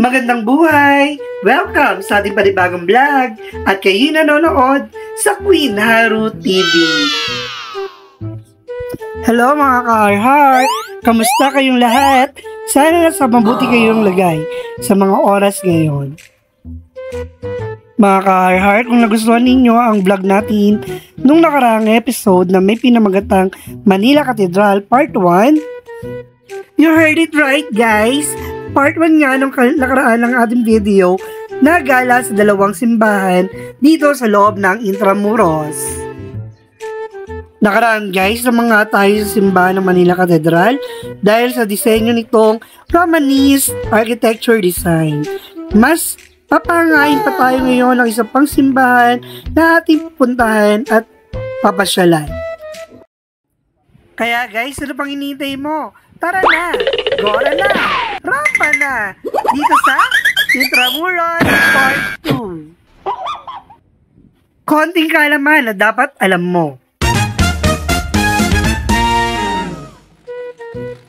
Magandang buhay! Welcome sa ating panibagong vlog at kayo nanonood sa Queen Haru TV. Hello mga ka-heart! Kamusta kayong lahat? Sana nasa mabuti kayong lagay sa mga oras ngayon. Mga ka-heart, kung nagustuhan ninyo ang vlog natin nung nakaraang episode na may pinamagatang Manila Cathedral Part 1, you heard it right guys! Part 1 nga nung nakaraan ng ating video na gala sa dalawang simbahan dito sa loob ng Intramuros. Nakaraan guys, naman nga tayo sa simbahan ng Manila Cathedral dahil sa disenyo nitong Romanist architecture design. Mas papangain pa tayo ngayon ng isa pang simbahan na ating pupuntahan at papasyalan. Kaya guys, ano pang hinihintay mo? Tara na! Gora na! Rampa na! Dito sa Intramuros Part 2. Konting kaalaman na dapat alam mo.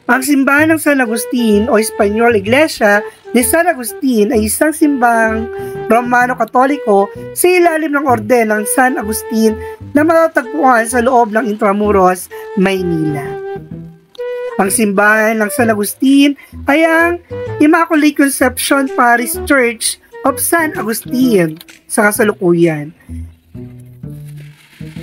Ang simbahan ng San Agustin o Espanyol Iglesia de San Agustin ay isang simbahang Romano-Katoliko sa ilalim ng orden ng San Agustin na matatagpuan sa loob ng Intramuros, Maynila. Ang simbahan ng San Agustin ay ang Immaculate Conception Parish Church of San Agustin sa kasalukuyan.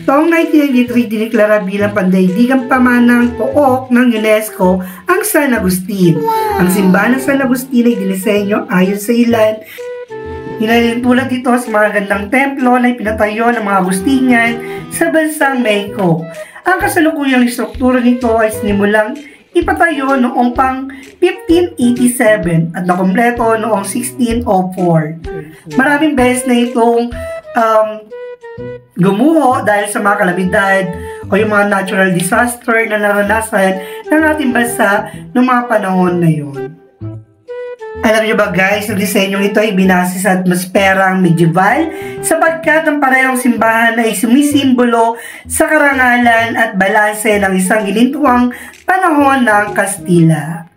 Taong 1993, diniklara bilang pandaigdigang pamanang pook ng UNESCO ang San Agustin. Ang simbahan ng San Agustin ay dinisenyo ayon sa ilan. Hinalintulad ito sa mga gandang templo na ipinatayo ng mga Agustinian sa bansang Mexico. Ang kasalukuyang struktura nito ay sinimulang ipatayo noong pang 1587 at nakompleto noong 1604. Maraming beses na itong gumuho dahil sa mga kalamidad o yung mga natural disaster na naranasan ng ating bansa noong mga panahon na yun. Alam niyo ba guys, ang disenyong ito ay binase sa atmosperang medieval sapagkat ang parehong simbahan ay sumisimbolo sa karangalan at balanse ng isang ginintuang panahon ng Kastila.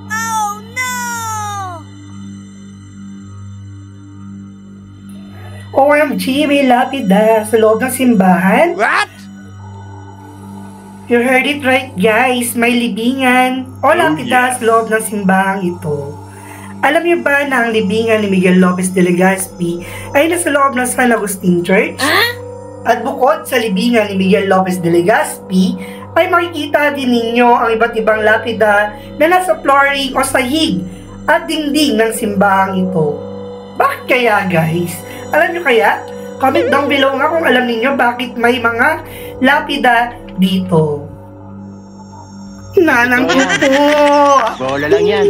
Oh no! OMG, may lapida sa loob ng simbahan? What? You heard it right guys, may libingan o lapida sa loob ng simbahang ito. Alam niyo ba na ang libingan ni Miguel Lopez de Legazpi ay nasa loob ng San Agustin Church? At bukod sa libingan ni Miguel Lopez de Legazpi, ay makikita din ninyo ang iba't ibang lapida na nasa flooring o sahig at dingding ng simbahang ito. Bakit kaya guys? Alam niyo kaya? Comment down below nga kung alam niyo bakit may mga lapida dito. Nanang ko po! Bola lang yan.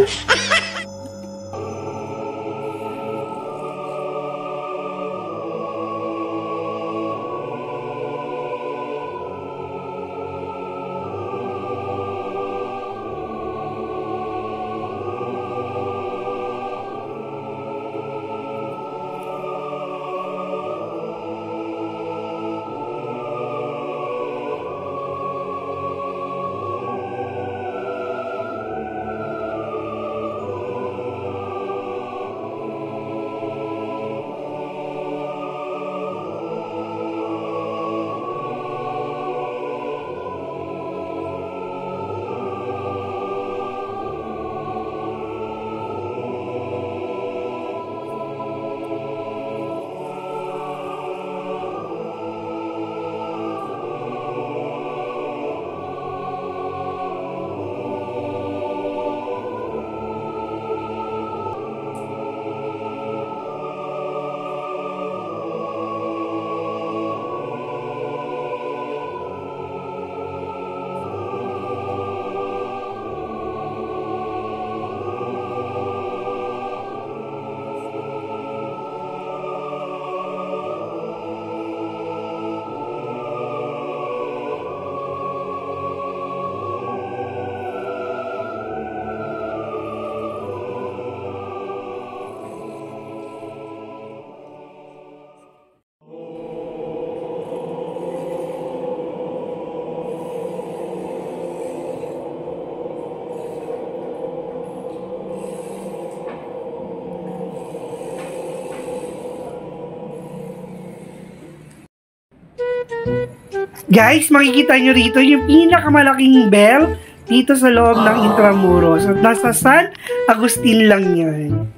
Guys, makikita nyo rito yung pinakamalaking bell dito sa loob ng Intramuros. At nasa San Agustin lang yan.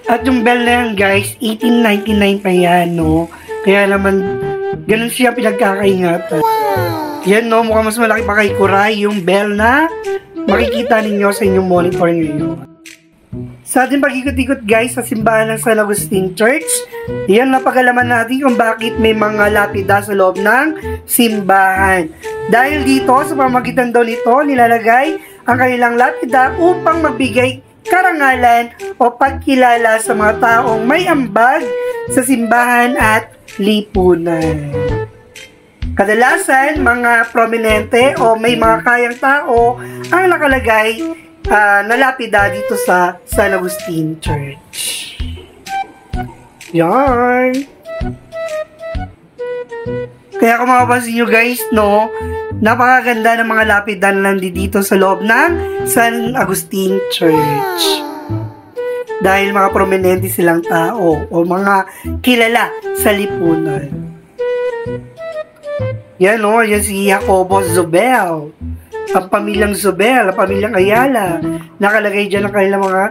At yung bell na yan, guys, 1899 pa yan, no? Kaya naman, ganun siya pinagkakaingatan. Yan, no? Mukhang mas malaki pa kay Kuray yung bell na makikita ninyo sa inyong monitor ngayon. Sa ating pag-ikot-ikot, guys, sa simbahan ng San Agustin Church, yan, napagalaman natin kung bakit may mga lapida sa loob ng simbahan. Dahil dito, sa pamamagitan daw nito, nilalagay ang kanilang lapida upang magbigay karangalan o pagkilala sa mga taong may ambag sa simbahan at lipunan. Kadalasan, mga prominente o may mga kayang tao ang nakalagay na lapida dito sa San Agustin Church. Yan. Kaya kung mapapansin nyo guys, no, napakaganda ng mga lapida na nandito sa loob ng San Agustin Church. Dahil mga prominente silang tao o mga kilala sa lipunan. Yan, no, yan si Jacobo Zobel. Ang pamilyang Zobel, ang pamilyang Ayala, nakalagay dyan ang kanilang mga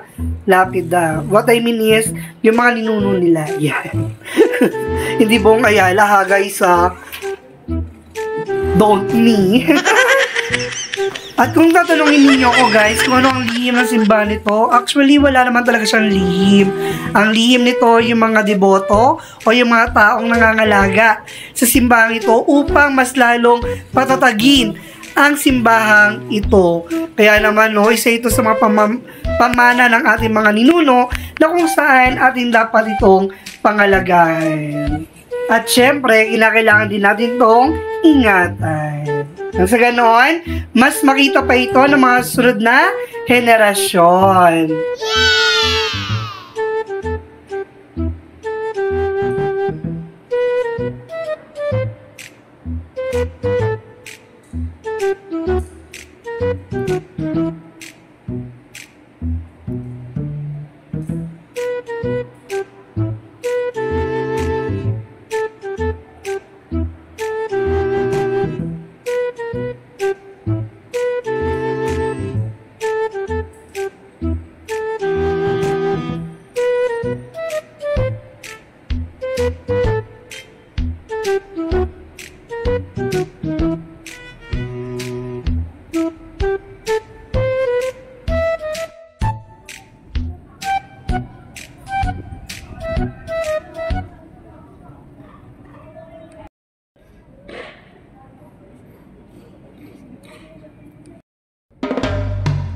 lapida. What I mean is, yung mga ninuno nila. Yan. Hindi buong Ayala ha guys ha. Don't me. At kung tatanungin niyo ako guys, kung ano ang lihim ng simbahan nito, actually wala naman talaga siyang lihim. Ang lihim nito yung mga deboto o yung mga taong nangangalaga sa simbahan ito upang mas lalong patatagin ang simbahang ito. Kaya naman, no, isa ito sa mga pamana ng ating mga ninuno na kung saan ating dapat itong pangalagahan. At syempre, kinakailangan din natin itong ingatan. Nang sa ganoon, mas makita pa ito ng mga susunod na henerasyon.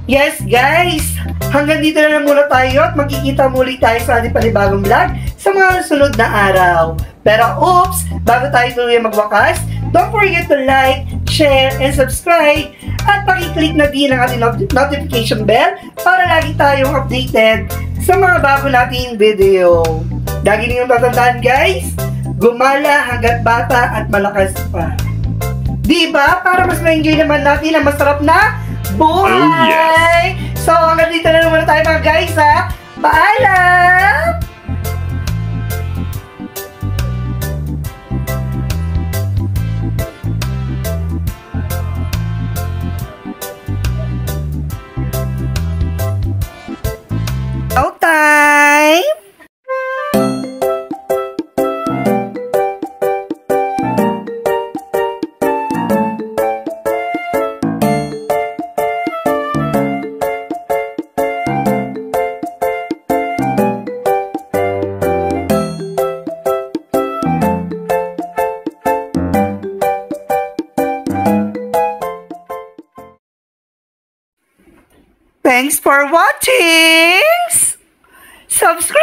Yes guys, hanggang dito na lang muna tayo at magkikita muli tayo sa ating panibagong vlog sa mga sunod na araw. Pero oops, bago tayo tuloy magwakas, don't forget to like, share, and subscribe at pakiclick na din ang ating notification bell para lagi tayong updated sa mga bago nating video. Lagi ninyong tatandaan guys, gumala hanggat bata at malakas pa. Diba? Para mas ma-enjoy naman natin ang masarap na buhay! Oh, yes. So, hanggang dito na naman tayo mga guys, ha? Paalam! Out time! Thanks for watching! Subscribe!